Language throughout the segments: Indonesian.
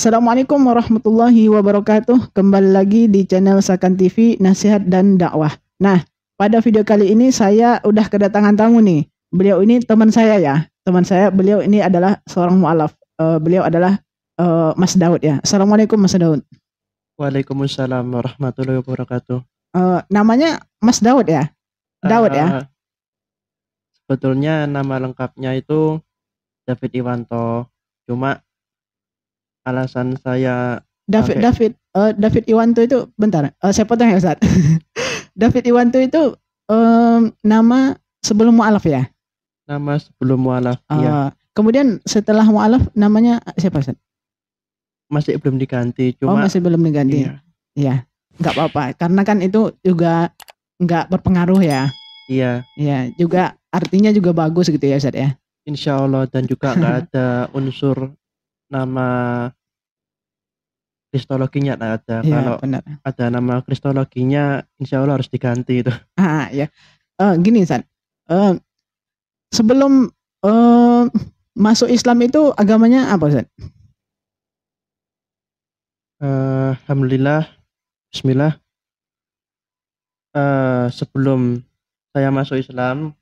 Assalamualaikum warahmatullahi wabarakatuh. Kembali lagi di channel Sakan TV, Nasihat dan Dakwah. Nah, pada video kali ini saya udah kedatangan tamu nih. Beliau ini teman saya ya. Teman saya, beliau ini adalah seorang mu'alaf. Beliau adalah Mas Daud ya. Assalamualaikum Mas Daud. Waalaikumsalam warahmatullahi wabarakatuh. Namanya Mas Daud ya? Daud ya? Sebetulnya nama lengkapnya itu David Iwanto. Cuma alasan saya David pakai David David Iwanto itu bentar. Saya potong ya Ustaz. David Iwanto itu nama sebelum mu'alaf ya? nama sebelum mualaf, ya Kemudian setelah mu'alaf namanya siapa Ustaz? masih belum diganti. Oh, Cuma masih belum diganti. iya, Iya, nggak apa-apa. Karena kan itu juga nggak berpengaruh ya. iya, Iya, juga artinya juga bagus gitu ya Ustaz ya. insya Allah. Dan juga nggak ada unsur nama kristologinya, nggak ada. Iya, Kalau benar. ada nama kristologinya, insya Allah harus diganti itu. Ya. Gini Ustaz. Eh, Sebelum masuk Islam itu agamanya apa Ustaz? Alhamdulillah, Bismillah. Sebelum saya masuk Islam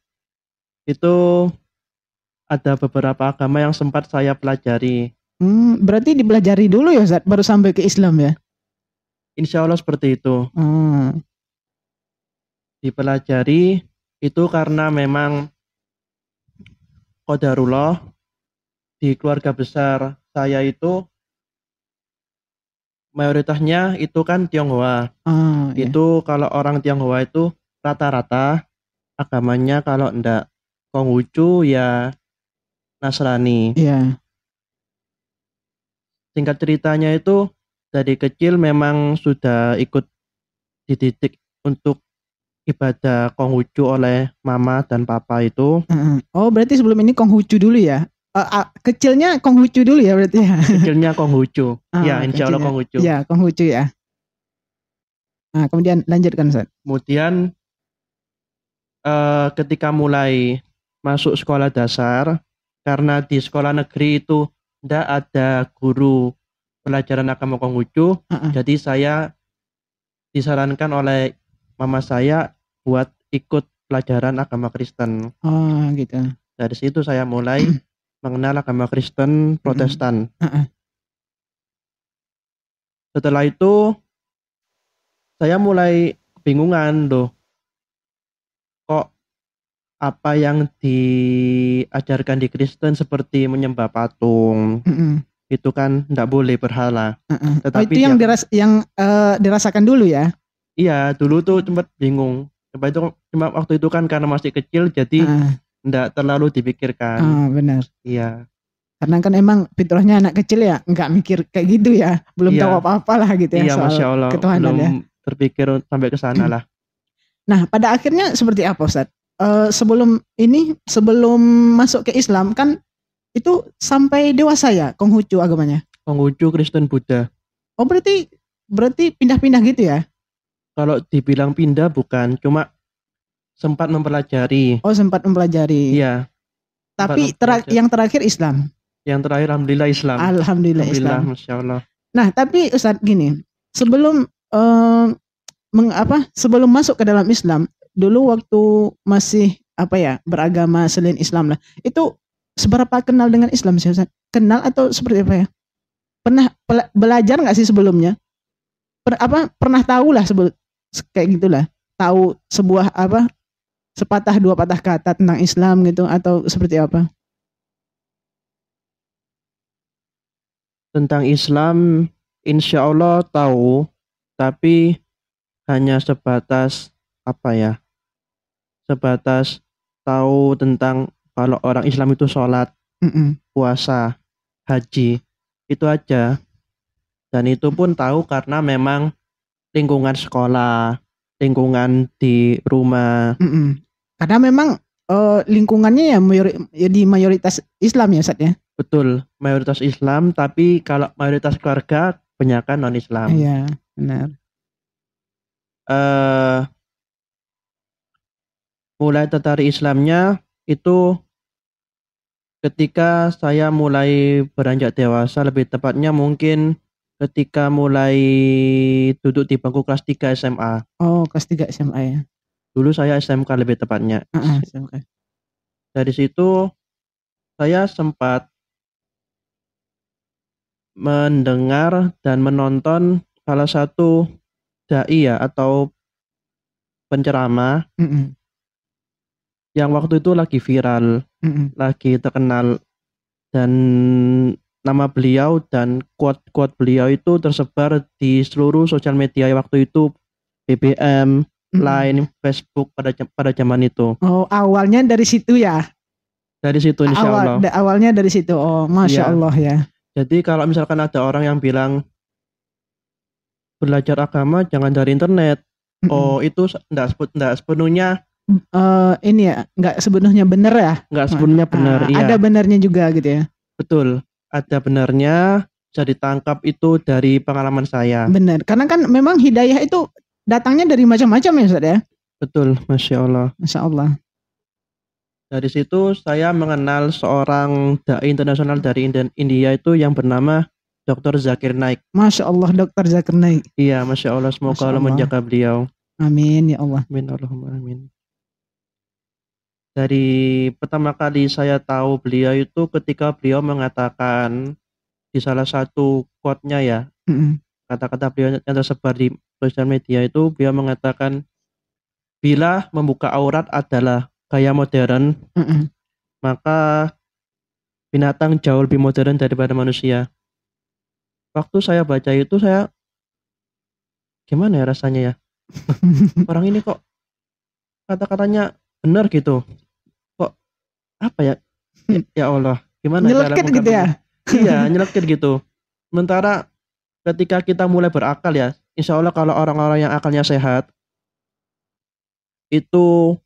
itu ada beberapa agama yang sempat saya pelajari. Berarti dipelajari dulu ya Ustaz, baru sampai ke Islam ya? Insya Allah seperti itu. Dipelajari itu karena memang qadarullah, di keluarga besar saya itu mayoritasnya itu kan Tionghoa. Iya. Itu kalau orang Tionghoa itu rata-rata agamanya kalau enggak Konghucu ya Nasrani. Iya. Singkat ceritanya itu dari kecil memang sudah ikut dididik untuk ibadah Konghucu oleh mama dan papa itu. Oh, berarti sebelum ini Konghucu dulu ya? Kecilnya Konghucu dulu ya berarti ya? Kecilnya Konghucu. Ya, insya Allah kecilnya. Konghucu. Iya, Konghucu ya. Nah, kemudian lanjutkan Ustaz. Kemudian ketika mulai masuk sekolah dasar, karena di sekolah negeri itu tidak ada guru pelajaran agama Konghucu, jadi saya disarankan oleh mama saya buat ikut pelajaran agama Kristen. Oh, gitu. Dari situ saya mulai mengenal agama Kristen Protestan. Setelah itu saya mulai kebingungan loh, kok apa yang diajarkan di Kristen seperti menyembah patung itu kan tidak boleh berhala. Tetapi itu yang dirasakan dulu ya? Iya, dulu tuh sempat bingung. Cuma waktu itu kan karena masih kecil jadi tidak terlalu dipikirkan. Benar. Iya. Karena kan emang fitrahnya anak kecil ya, nggak mikir kayak gitu ya, belum tahu apa-apa lah gitu ya soal Masya Allah, ketuhanan belum ya. terpikir sampai ke sana lah. Nah, pada akhirnya seperti apa Ustaz? Sebelum masuk ke Islam kan itu sampai dewasa ya Konghucu agamanya? Konghucu Kristen Buddha. Oh, berarti pindah-pindah gitu ya? Kalau dibilang pindah bukan, cuma sempat mempelajari. Oh, sempat mempelajari. Iya. Tapi yang terakhir Islam. Yang terakhir Alhamdulillah Islam. Alhamdulillah Islam. Masya Allah. Nah, tapi Ustaz gini, sebelum sebelum masuk ke dalam Islam, dulu waktu masih beragama selain Islam lah, itu seberapa kenal dengan Islam sih Ustaz? Kenal atau seperti apa ya? Pernah belajar nggak sih sebelumnya? Pernah tahu lah kayak gitulah, tahu sebuah sepatah dua patah kata tentang Islam gitu atau seperti apa? Tentang Islam insya Allah tahu, tapi hanya sebatas sebatas tahu tentang kalau orang Islam itu sholat, puasa, haji, itu aja. Dan itu pun tahu karena memang lingkungan sekolah, lingkungan di rumah. Karena memang lingkungannya ya di mayoritas Islam ya Ustaz ya? Betul, mayoritas Islam, tapi kalau mayoritas keluarga kebanyakan non-Islam. Iya, benar. Mulai tertarik Islamnya itu Ketika saya mulai beranjak dewasa, lebih tepatnya mungkin ketika mulai duduk di bangku kelas 3 SMA. Oh, kelas 3 SMA ya. Dulu saya SMK lebih tepatnya. SMK. Dari situ saya sempat mendengar dan menonton salah satu dai ya atau penceramah yang waktu itu lagi viral, lagi terkenal, dan nama beliau dan quote-quote beliau itu tersebar di seluruh sosial media waktu itu, BBM, Line, Facebook pada zaman itu. Oh, awalnya dari situ ya? Dari situ insya Allah. Awalnya dari situ. Oh, Masya Allah ya. Jadi kalau misalkan ada orang yang bilang belajar agama jangan dari internet, oh itu enggak sepenuhnya ini ya, enggak sepenuhnya benar ya? Enggak sepenuhnya benar, iya. Ada benarnya juga gitu ya? Betul, ada benarnya, bisa ditangkap itu dari pengalaman saya. Benar, karena kan memang hidayah itu datangnya dari macam-macam ya Ustaz ya? Betul, Masya Allah. Masya Allah. Dari situ saya mengenal seorang dai internasional dari India itu yang bernama Dr. Zakir Naik. Masya Allah, Dr. Zakir Naik. Iya, Masya Allah, semoga Allah menjaga beliau. Amin ya Allah. Amin, Allahumma amin. Dari pertama kali saya tahu beliau itu ketika beliau mengatakan di salah satu quote-nya ya, kata-kata beliau yang tersebar di sosial media itu, beliau mengatakan bila membuka aurat adalah gaya modern, maka binatang jauh lebih modern daripada manusia. Waktu saya baca itu saya gimana ya rasanya ya, orang ini kok kata-katanya benar gitu, kok apa ya, ya Allah gimana nyelekit gitu ya. Iya, nyelekit gitu. Sementara ketika kita mulai berakal ya, insya Allah kalau orang-orang yang akalnya sehat itu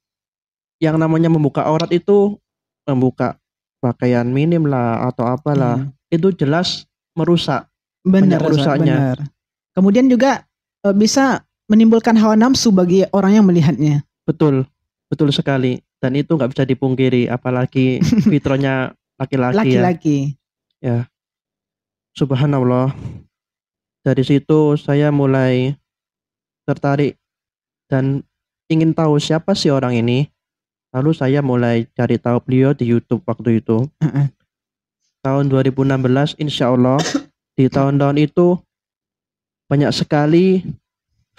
yang namanya membuka aurat itu membuka pakaian minim lah atau apalah, itu jelas merusak. Benar, rusaknya. Benar. Kemudian juga bisa menimbulkan hawa nafsu bagi orang yang melihatnya. Betul, betul sekali. Dan itu nggak bisa dipungkiri, apalagi fitrahnya laki-laki. Ya, subhanallah. Dari situ saya mulai tertarik dan ingin tahu siapa sih orang ini. Lalu saya mulai cari tahu beliau di YouTube waktu itu. Tahun 2016 insya Allah. Di tahun-tahun itu banyak sekali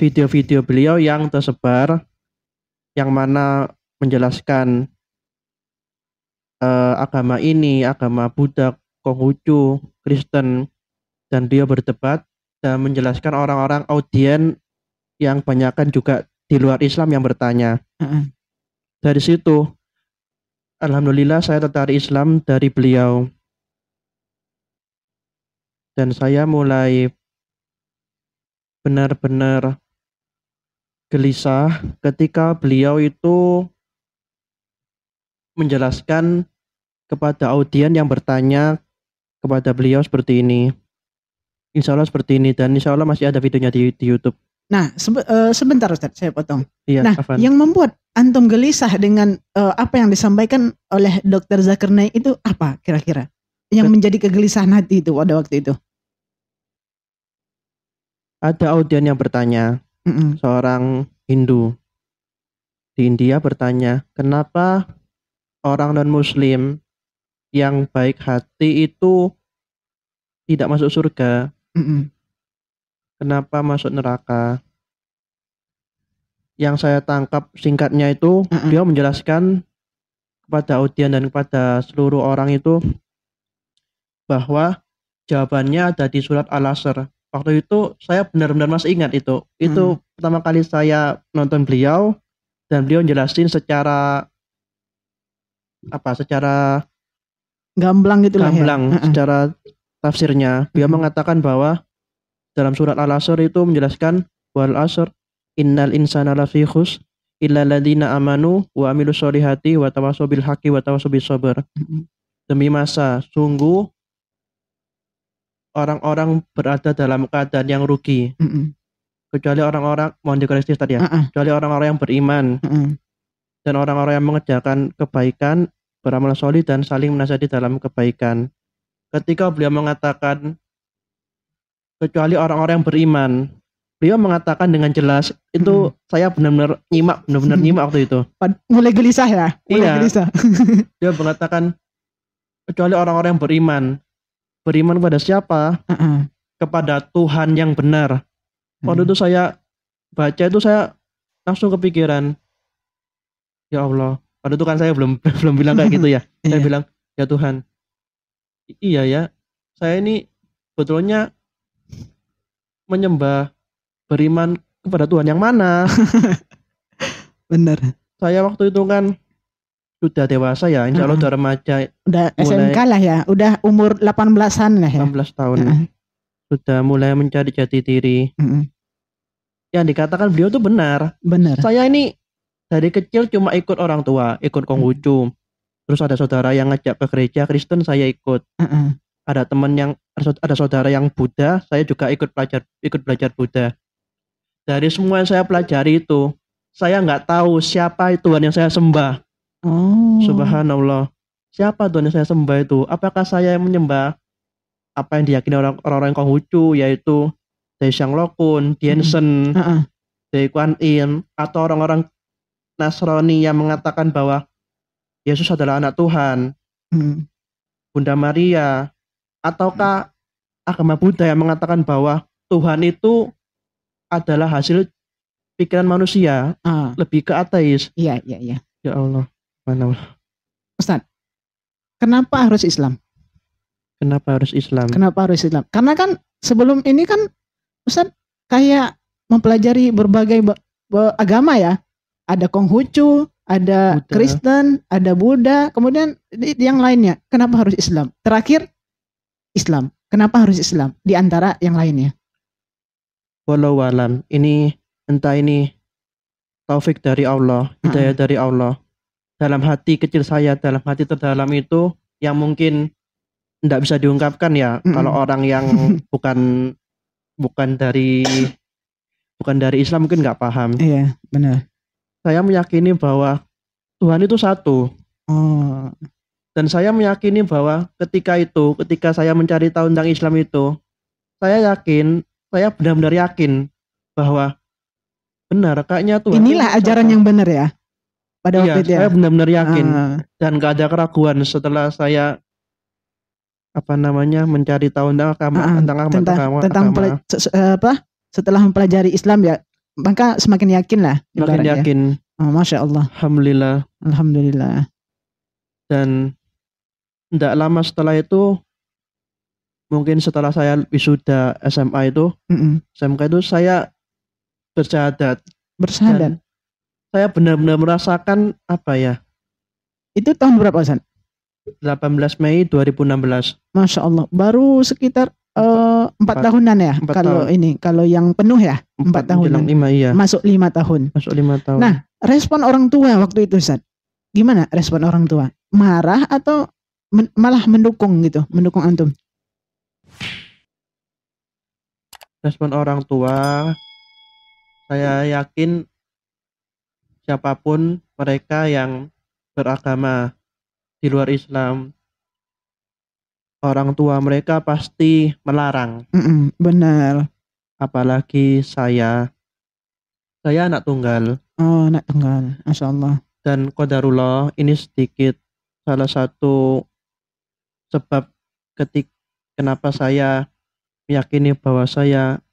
video-video beliau yang tersebar, yang mana menjelaskan agama ini, agama Buddha, Konghucu, Kristen, dan beliau berdebat dan menjelaskan orang-orang audien yang banyakkan juga di luar Islam yang bertanya. Dari situ, alhamdulillah saya tertarik Islam dari beliau. Dan saya mulai benar-benar gelisah ketika beliau itu menjelaskan kepada audien yang bertanya kepada beliau seperti ini. Insya Allah seperti ini, dan insya Allah masih ada videonya di YouTube. Nah, sebentar Ustaz, saya potong. Iya, nah, Afan, yang membuat antum gelisah dengan apa yang disampaikan oleh Dr. Zakir Naik itu apa kira-kira? Yang menjadi kegelisahan hati itu pada waktu itu? Ada audien yang bertanya, seorang Hindu di India bertanya, kenapa orang non-Muslim yang baik hati itu tidak masuk surga? Kenapa masuk neraka? Yang saya tangkap singkatnya itu, dia menjelaskan kepada audien dan kepada seluruh orang itu bahwa jawabannya ada di surat Al-Asr. Waktu itu saya benar-benar masih ingat itu. Itu pertama kali saya nonton beliau dan beliau jelasin secara gamblang gitu lah ya. Secara tafsirnya. Beliau mengatakan bahwa dalam surat Al-Asr itu menjelaskan wal asr innal insana lafi khusr illa alladziina amanu wa amilus solihati wa tawassaw bil haqqi wa tawassaw bis sabr. Demi masa, sungguh orang-orang berada dalam keadaan yang rugi. Kecuali orang-orang, mohon dikoreksi tadi ya, kecuali orang-orang yang beriman dan orang-orang yang mengerjakan kebaikan, beramal solih dan saling menasihati dalam kebaikan. Ketika beliau mengatakan kecuali orang-orang yang beriman, beliau mengatakan dengan jelas itu saya benar-benar nyimak waktu itu. Mulai gelisah ya? Mulai Iya. gelisah. Dia mengatakan kecuali orang-orang yang beriman. Beriman pada siapa? Kepada Tuhan yang benar. Waktu itu saya baca itu saya langsung kepikiran, ya Allah. Waktu itu kan saya belum bilang kayak gitu ya. Saya bilang, ya Tuhan, iya ya, saya ini betulnya menyembah, beriman kepada Tuhan yang mana? Bener. Saya waktu itu kan sudah dewasa ya, insya Allah udah remaja. Udah SMK lah ya, udah umur 18-an lah ya. 18 tahun. Sudah mulai mencari jati diri. Yang dikatakan beliau tuh benar. Benar. Saya ini dari kecil cuma ikut orang tua, ikut Konghucu. Terus ada saudara yang ngajak ke gereja Kristen, saya ikut. Ada teman yang, ada saudara yang Buddha, saya juga ikut belajar Buddha. Dari semua yang saya pelajari itu, saya nggak tahu siapa Tuhan yang saya sembah. Subhanallah. Siapa Tuhan yang saya sembah itu? Apakah saya yang menyembah apa yang diyakini orang-orang Konghucu, yaitu Dai Shanglokun, Diensen, Dai Kuan Yin, atau orang-orang Nasrani yang mengatakan bahwa Yesus adalah anak Tuhan, Bunda Maria, ataukah agama Buddha yang mengatakan bahwa Tuhan itu adalah hasil pikiran manusia, lebih ke ateis. Iya. Ya Allah, mana Ustaz, kenapa harus Islam? Kenapa harus Islam? Karena kan sebelum ini kan Ustaz kayak mempelajari berbagai agama ya. Ada Konghucu, ada Buddha. Kristen, ada Buddha, kemudian yang lainnya. Kenapa harus Islam? Terakhir Islam. Kenapa harus Islam di antara yang lainnya? Wallahu alam. Ini entah ini taufik dari Allah, hidayah dari Allah. Dalam hati kecil saya, dalam hati terdalam itu yang mungkin tidak bisa diungkapkan ya. Kalau orang yang bukan dari Islam mungkin nggak paham. Iya, benar. Saya meyakini bahwa Tuhan itu satu. Dan saya meyakini bahwa ketika saya mencari tahu tentang Islam itu, saya benar-benar yakin bahwa benar kayaknya Tuhan. Inilah ajaran yang benar ya. Pada waktu itu ya. Saya benar-benar yakin dan gak ada keraguan setelah saya mencari tahu tentang agama. Setelah mempelajari Islam ya, maka semakin yakin lah. Semakin yakin. Masya Allah. Alhamdulillah. Dan tidak lama setelah itu, mungkin setelah saya wisuda SMA itu, SMK itu saya bersyahadat. Dan saya benar-benar merasakan Itu tahun berapa Ustaz? 18 Mei 2016. Masya Allah. Baru sekitar 4 tahunan ya. Kalau yang penuh ya 4 tahunan. 5, iya. Masuk 5 tahun. Nah, respon orang tua waktu itu Ustaz, gimana respon orang tua? Marah atau malah mendukung gitu, mendukung antum? Respon orang tua, saya yakin siapapun mereka yang beragama di luar Islam, orang tua mereka pasti melarang. Benar. Apalagi saya anak tunggal. Anak tunggal, Masya Allah. Dan qadarullah, ini sedikit salah satu sebab kenapa saya meyakini bahwa saya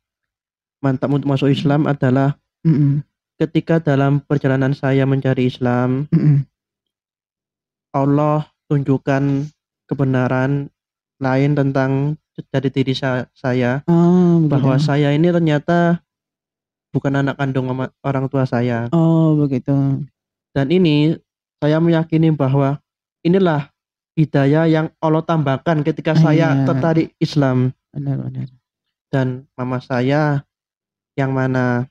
mantap untuk masuk Islam adalah ketika dalam perjalanan saya mencari Islam, Allah tunjukkan kebenaran lain tentang dari diri saya, bahwa saya ini ternyata bukan anak kandung orang tua saya. Begitu. Dan ini saya meyakini bahwa inilah hidayah yang Allah tambahkan ketika saya tertarik Islam. Benar. Dan mama saya yang mana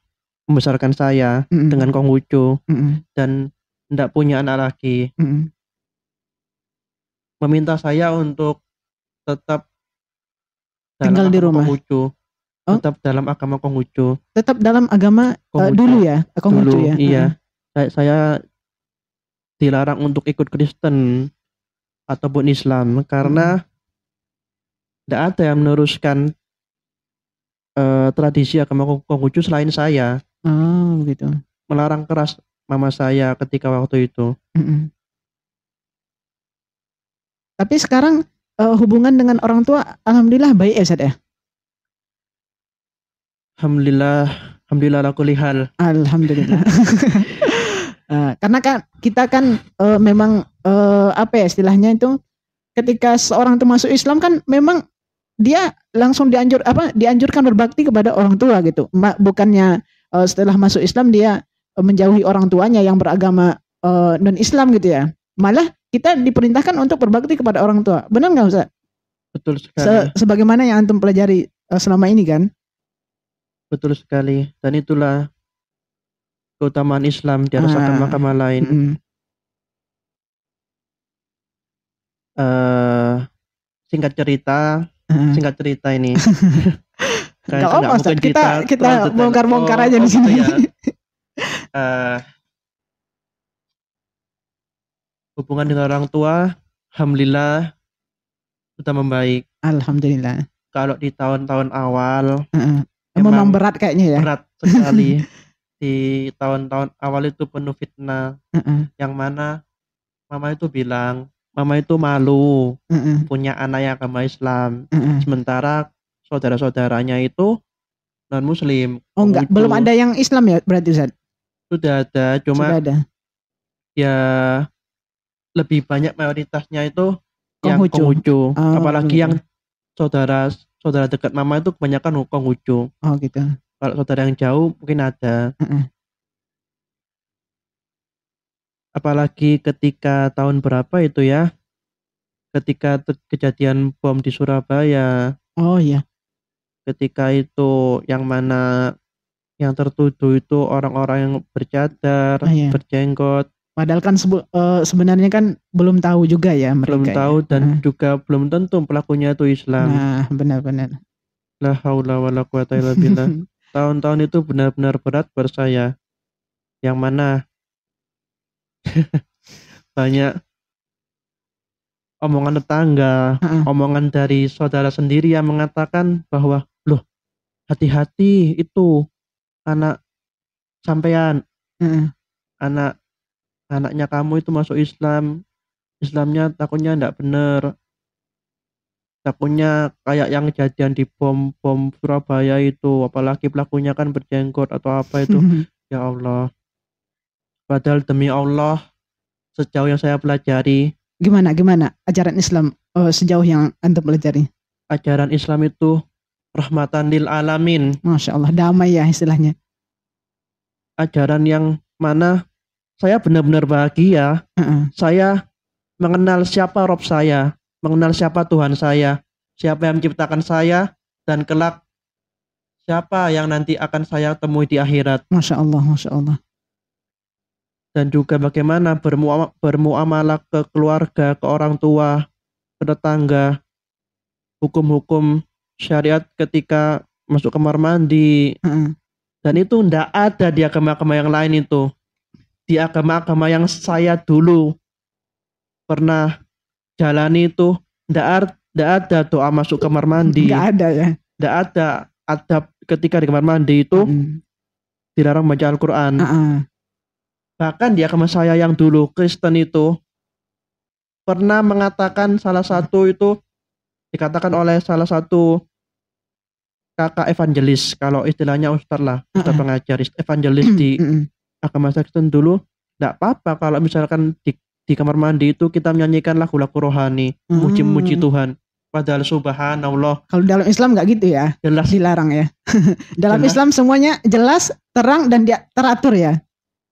membesarkan saya dengan Konghucu dan tidak punya anak lagi, meminta saya untuk tetap tinggal di rumah Konghucu, tetap dalam agama Konghucu, tetap dalam agama dulu ya, Konghucu ya. Iya, saya dilarang untuk ikut Kristen, ataupun Islam, karena tidak ada yang meneruskan tradisi agama Konghucu selain saya. Oh, begitu. Melarang keras mama saya ketika waktu itu. Tapi sekarang hubungan dengan orang tua alhamdulillah baik ya Ustaz ya? Alhamdulillah la kulli hal. Alhamdulillah. Karena kan kita kan memang apa ya istilahnya itu, ketika seorang itu masuk Islam kan memang dia langsung dianjurkan berbakti kepada orang tua gitu. Bukannya setelah masuk Islam dia menjauhi orang tuanya yang beragama non Islam gitu ya. Malah kita diperintahkan untuk berbakti kepada orang tua. Benar nggak Ustaz? Betul sekali. Sebagaimana yang antum pelajari selama ini kan? Betul sekali. Dan itulah keutamaan Islam di atas agama-agama lain. Singkat cerita ini. Gak apa Ustaz, kita bongkar-bongkar aja di sini. Hubungan dengan orang tua alhamdulillah sudah membaik. Alhamdulillah. Kalau di tahun-tahun awal memang berat kayaknya ya. Berat sekali. Di tahun-tahun awal itu penuh fitnah. Yang mana mama itu bilang, mama itu malu punya anak yang agama Islam. Sementara saudara-saudaranya itu non Muslim. Oh enggak, belum ada yang Islam ya berarti Ustaz? Sudah ada, cuma sudah ada. Ya lebih banyak mayoritasnya itu yang Konghucu. Apalagi yang saudara dekat mama itu kebanyakan Konghucu. Oh gitu. Kalau saudara yang jauh mungkin ada. Apalagi ketika tahun berapa itu ya, ketika kejadian bom di Surabaya. Oh iya. Ketika itu yang mana yang tertuduh itu orang-orang yang bercadar, berjenggot. Padahal kan sebenarnya kan belum tahu juga ya mereka. Belum tahu ya. Dan juga belum tentu pelakunya itu Islam. Nah benar-benar. La haula wala quwata illa billah. Tahun-tahun itu benar-benar berat buat saya. Yang mana banyak omongan tetangga, omongan dari saudara sendiri yang mengatakan bahwa loh hati-hati itu anak sampean, anaknya kamu itu masuk Islamnya takutnya enggak benar, takutnya kayak yang kejadian di bom Surabaya itu, apalagi pelakunya kan berjenggot atau apa itu. Ya Allah, padahal demi Allah sejauh yang saya pelajari. Gimana ajaran Islam sejauh yang antum pelajari? Ajaran Islam itu rahmatan lil alamin. Masya Allah, damai ya istilahnya. Ajaran yang mana saya benar-benar bahagia. Saya mengenal siapa Rob saya, mengenal siapa Tuhan saya, siapa yang menciptakan saya, dan kelak siapa yang nanti akan saya temui di akhirat. Masya Allah, Masya Allah. Dan juga bagaimana bermuamalah ke keluarga, ke orang tua, ke tetangga, hukum-hukum syariat ketika masuk kamar mandi. Dan itu tidak ada di agama-agama yang lain itu. Di agama-agama yang saya dulu pernah jalani itu tidak ada doa masuk kamar mandi. Tidak ada ya. Tidak ada adab ketika di kamar mandi itu dilarang baca Al-Quran. Bahkan di agama saya yang dulu Kristen itu pernah mengatakan salah satu itu dikatakan oleh salah satu kakak evangelis, kalau istilahnya ustaz lah, ustaz pengajar evangelis di agama Kristen dulu, tidak apa-apa kalau misalkan di kamar mandi itu kita menyanyikan lagu-lagu rohani, muji-muji Tuhan. Padahal subhanallah. Kalau dalam Islam nggak gitu ya, jelas dilarang ya. Dalam jelas. Islam semuanya jelas, terang dan teratur ya.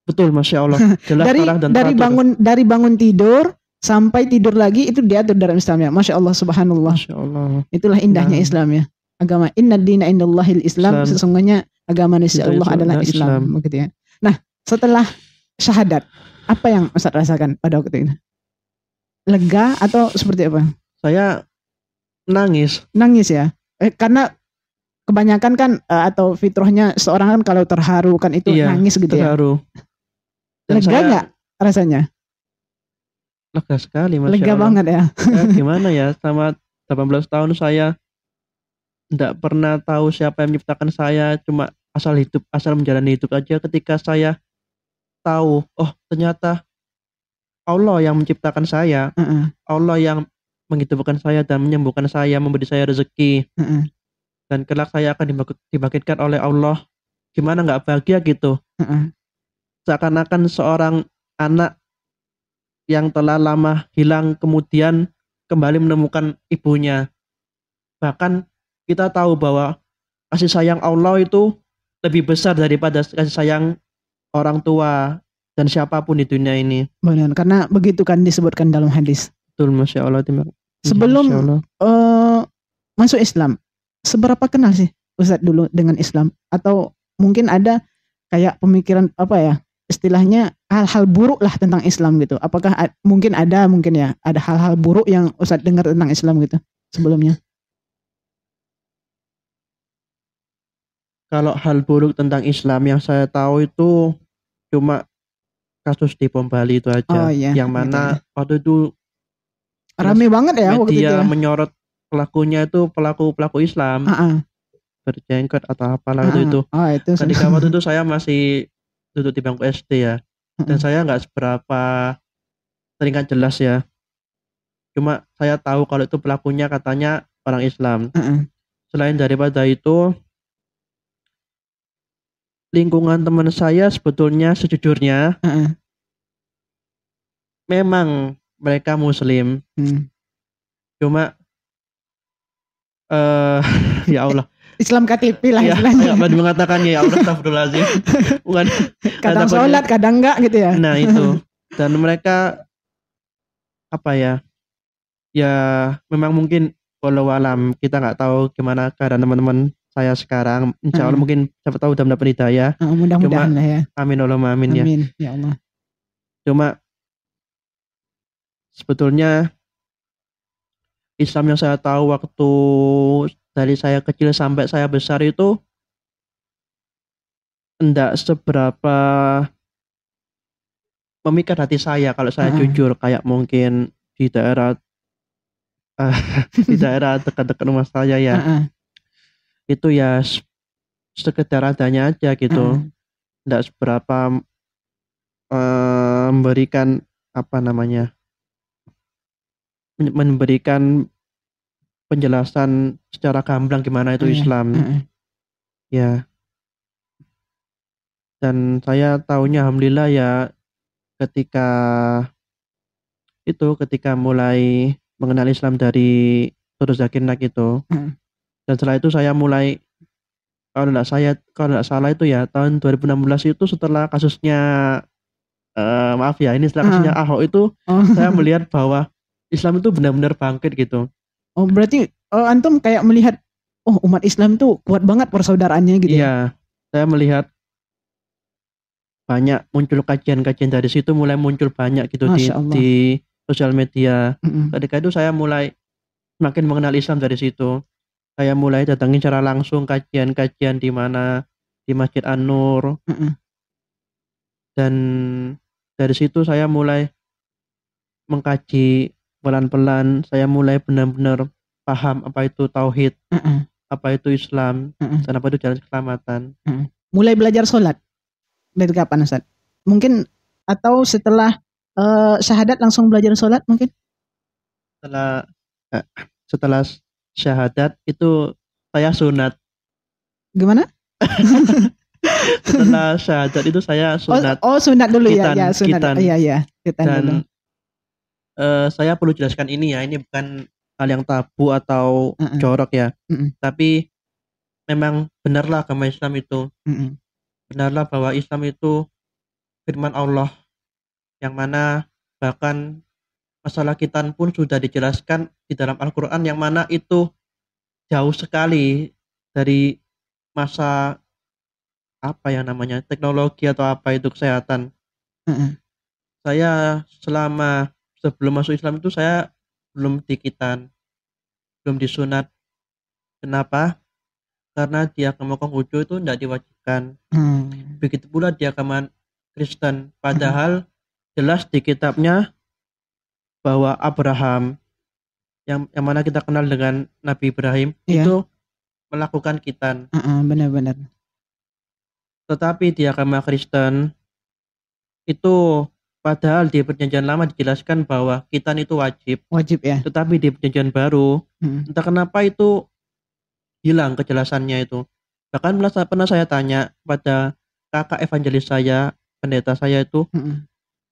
Betul, Masya Allah. Jelas terang dan teratur. Dari bangun tidur sampai tidur lagi itu diatur dalam Islam ya. Masya Allah, subhanallah. Masya Allah. Itulah indahnya Islam ya. Agama inna dina indallahil Islam. Sesungguhnya agama Insya Allah adalah Islam. Begitu ya. Nah, setelah syahadat, apa yang Ustaz rasakan pada waktu itu? Lega atau seperti apa? Saya nangis. Nangis ya. Karena kebanyakan kan atau fitrahnya seorang kan kalau terharu kan itu nangis gitu terharu. Ya. Lega nggak rasanya? lega sekali, Masya Lega Allah. banget ya. Ya, gimana ya, selama 18 tahun saya tidak pernah tahu siapa yang menciptakan saya, cuma asal menjalani hidup aja. Ketika saya tahu, oh ternyata Allah yang menciptakan saya, Allah yang menghidupkan saya dan menyembuhkan saya, memberi saya rezeki, dan kelak saya akan dibangkitkan oleh Allah. Gimana nggak bahagia gitu? Seakan-akan seorang anak yang telah lama hilang kemudian kembali menemukan ibunya. Bahkan kita tahu bahwa kasih sayang Allah itu lebih besar daripada kasih sayang orang tua dan siapapun di dunia ini. Benar, karena begitu kan disebutkan dalam hadis. Betul, Masya Allah. Sebelum masuk Islam, seberapa kenal sih Ustadz dulu dengan Islam? Atau mungkin ada kayak pemikiran apa ya, istilahnya hal-hal buruk lah tentang Islam gitu. Apakah mungkin ada hal-hal buruk yang Ustadz dengar tentang Islam gitu sebelumnya? Kalau hal buruk tentang Islam yang saya tahu itu cuma kasus di Bom Bali itu aja. Oh, iya, yang mana gitu. Waktu itu rame banget ya waktu itu. Media menyorot pelakunya itu pelaku Islam. Berjenggot atau apalah itu. Ketika waktu itu saya masih duduk di bangku SD ya. Dan saya nggak seberapa teringat jelas ya. Cuma saya tahu kalau itu pelakunya katanya orang Islam. Selain daripada itu, lingkungan teman saya sebetulnya sejujurnya memang mereka Muslim. Cuma ya Allah, Islam KTP lah ya, istilahnya. mengatakan ya Allah, astagfirullahaladzim. Bukan, kadang sholat, kadang enggak gitu ya. Nah itu. Dan mereka apa ya? Ya memang mungkin walau alam, kita nggak tahu gimana keadaan teman-teman saya sekarang. Insya Allah mungkin siapa tahu udah mendapat hidayah. Mudah-mudahan lah ya. Amin Allahumma amin ya. Amin ya Allah. Cuma sebetulnya Islam yang saya tahu waktu dari saya kecil sampai saya besar itu enggak seberapa memikat hati saya kalau saya jujur. Kayak mungkin di daerah dekat-dekat rumah saya ya, itu ya sekedar adanya aja gitu, enggak seberapa memberikan apa namanya, memberikan penjelasan secara gamblang gimana itu Islam. Ya. Dan saya tahunya alhamdulillah ya ketika mulai mengenal Islam dari Turus Zakinak itu. Dan setelah itu saya mulai, kalau tidak salah itu ya tahun 2016 itu setelah kasusnya maaf ya, ini setelah kasusnya Ahok itu saya melihat bahwa Islam itu benar-benar bangkit gitu. Oh berarti antum kayak melihat umat Islam itu kuat banget persaudaraannya gitu. Iya, saya melihat banyak muncul kajian-kajian dari situ, mulai muncul banyak gitu di sosial media. Ketika itu saya mulai semakin mengenal Islam dari situ. Saya mulai datangin secara langsung kajian-kajian di mana di Masjid An-Nur. Dan dari situ saya mulai mengkaji pelan-pelan, saya mulai benar-benar paham apa itu tauhid, apa itu Islam, dan apa itu jalan keselamatan. Mulai belajar sholat dari kapan Ustaz? Mungkin atau setelah syahadat langsung belajar sholat mungkin? Setelah syahadat itu saya sunat. Gimana? Setelah syahadat itu saya sunat. Sunat dulu ya sunat. Iya. Dan saya perlu jelaskan ini ya, ini bukan hal yang tabu atau jorok ya. Tapi memang benarlah agama Islam itu. Benarlah bahwa Islam itu firman Allah, yang mana bahkan masalah khitan pun sudah dijelaskan di dalam Al-Quran, yang mana itu jauh sekali dari masa apa yang namanya teknologi atau apa itu kesehatan. Saya sebelum masuk Islam itu saya belum dikhitan, belum disunat. Kenapa? Karena di agama Konghucu itu tidak diwajibkan. Begitu pula di agama Kristen. Padahal jelas di kitabnya bahwa Abraham yang mana kita kenal dengan Nabi Ibrahim itu melakukan khitan. Benar-benar. Tetapi di agama Kristen itu padahal di perjanjian lama dijelaskan bahwa khitan itu wajib. Wajib ya. Tetapi di perjanjian baru entah kenapa itu hilang kejelasannya itu. Bahkan pernah saya tanya pada kakak evangelis saya, pendeta saya itu,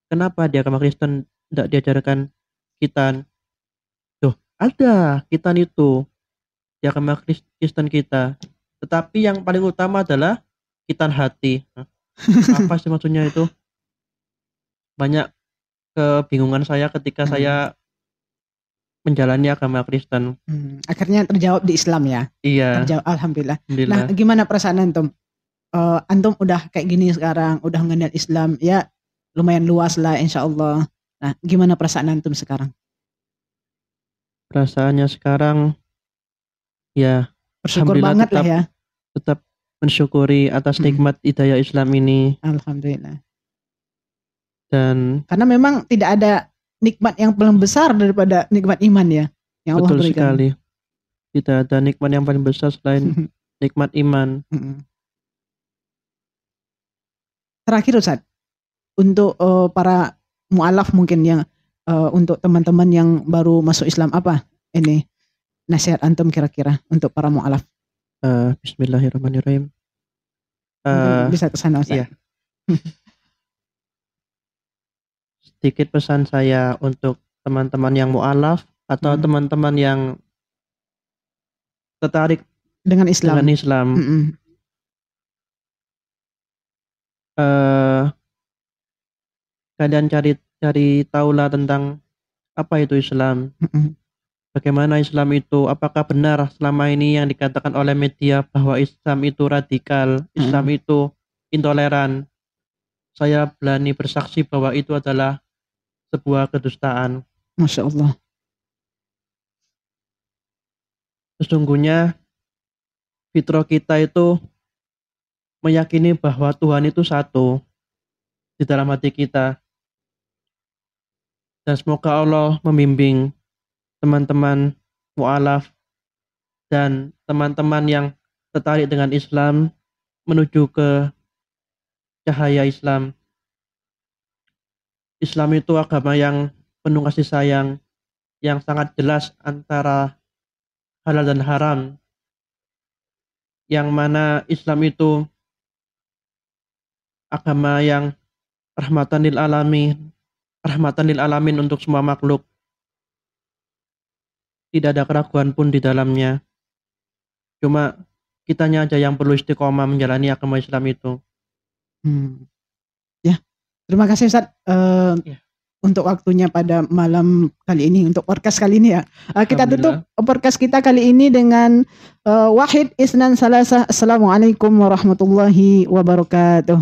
kenapa di agama Kristen tidak diajarkan khitan? Tuh, ada khitan itu di agama Kristen kita. Tetapi yang paling utama adalah khitan hati. Apa sih maksudnya itu? Banyak kebingungan saya ketika saya menjalani agama Kristen. Akhirnya terjawab di Islam ya. Iya. Terjawab, alhamdulillah. Nah, gimana perasaan antum? Antum udah kayak gini sekarang, udah mengenal Islam, ya lumayan luas lah insya Allah. Nah, gimana perasaan antum sekarang? Perasaannya sekarang ya bersyukur banget lah ya. Tetap mensyukuri atas nikmat hidayah Islam ini. Alhamdulillah. Dan karena memang tidak ada nikmat yang paling besar daripada nikmat iman ya, yang Allah berikan. Betul sekali. Tidak ada nikmat yang paling besar selain nikmat iman. Terakhir Ustaz, untuk para mu'alaf mungkin yang untuk teman-teman yang baru masuk Islam, apa ini nasihat antum kira-kira untuk para mu'alaf? Bismillahirrahmanirrahim. Bisa kesana Ustaz. Iya. Sedikit pesan saya untuk teman-teman yang mu'alaf atau teman-teman yang tertarik dengan Islam. Kalian cari tahulah tentang apa itu Islam. Bagaimana Islam itu, apakah benar selama ini yang dikatakan oleh media bahwa Islam itu radikal, Islam itu intoleran. Saya berani bersaksi bahwa itu adalah sebuah kedustaan. Masya Allah. Sesungguhnya fitrah kita itu meyakini bahwa Tuhan itu satu di dalam hati kita. Dan semoga Allah membimbing teman-teman mu'alaf dan teman-teman yang tertarik dengan Islam menuju ke cahaya Islam. Islam itu agama yang penuh kasih sayang, yang sangat jelas antara halal dan haram, yang mana Islam itu agama yang rahmatan lil alamin untuk semua makhluk. Tidak ada keraguan pun di dalamnya. Cuma kitanya aja yang perlu istiqomah menjalani agama Islam itu. Ya, terima kasih Ustaz untuk waktunya pada malam kali ini, untuk podcast kali ini ya. Kita tutup podcast kita kali ini dengan Wahid Isnan Salasah. Assalamualaikum warahmatullahi wabarakatuh.